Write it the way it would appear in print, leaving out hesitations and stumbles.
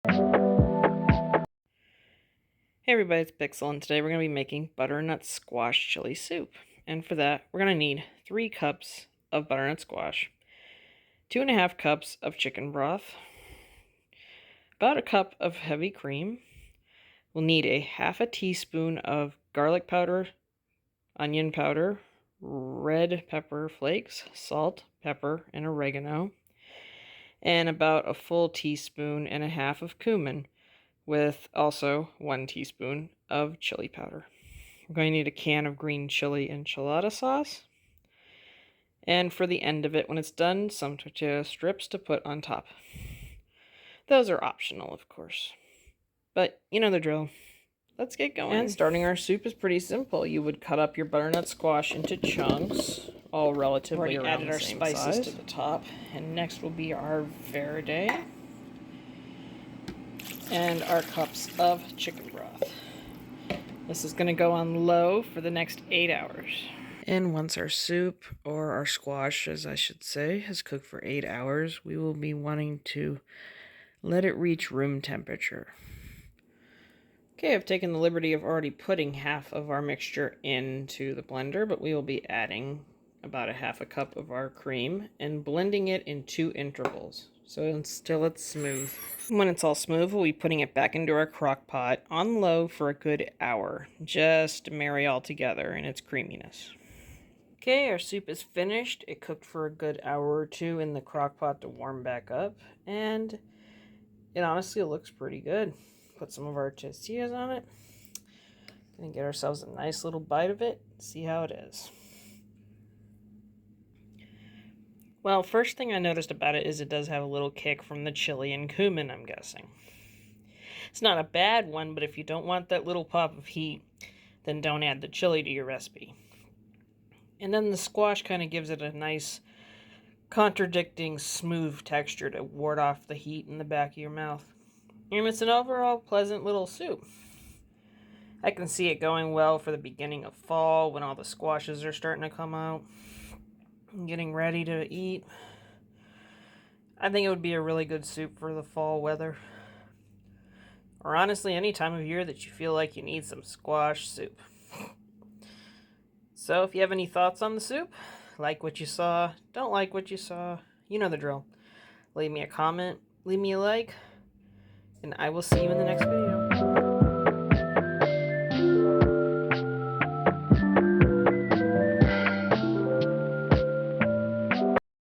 Hey everybody, it's Pixel, and today we're going to be making butternut squash chili soup. And for that, we're going to need 3 cups of butternut squash, 2.5 cups of chicken broth, about a cup of heavy cream. We'll need a half a teaspoon of garlic powder, onion powder, red pepper flakes, salt, pepper, and oregano, and about a full teaspoon and a half of cumin, with also 1 teaspoon of chili powder. We're going to need a can of green chili enchilada sauce. And for the end of it, when it's done, some tortilla strips to put on top. Those are optional, of course. But you know the drill. Let's get going. And starting our soup is pretty simple. You would cut up your butternut squash into chunks, all relatively around the same size. Already added our spices to the top. And next will be our verde and our cups of chicken broth. This is going to go on low for the next 8 hours. And once our soup, or our squash as I should say, has cooked for 8 hours, we will be wanting to let it reach room temperature. Okay, I've taken the liberty of already putting half of our mixture into the blender, but we will be adding about a half a cup of our cream and blending it in 2 intervals, so until it's smooth. When it's all smooth, we'll be putting it back into our crock pot on low for a good hour, just to marry all together in its creaminess. Okay, our soup is finished. It cooked for a good hour or 2 in the crock pot to warm back up, and it honestly looks pretty good. Put some of our tortillas on it. Gonna get ourselves a nice little bite of it, see how it is. Well, first thing I noticed about it is it does have a little kick from the chili and cumin, I'm guessing. It's not a bad one, but if you don't want that little pop of heat, then don't add the chili to your recipe. And then the squash kind of gives it a nice, contradicting, smooth texture to ward off the heat in the back of your mouth. And it's an overall pleasant little soup. I can see it going well for the beginning of fall when all the squashes are starting to come out and getting ready to eat. I think it would be a really good soup for the fall weather. Or honestly, any time of year that you feel like you need some squash soup. So if you have any thoughts on the soup, like what you saw, don't like what you saw, you know the drill. Leave me a comment, leave me a like, and I will see you in the next video.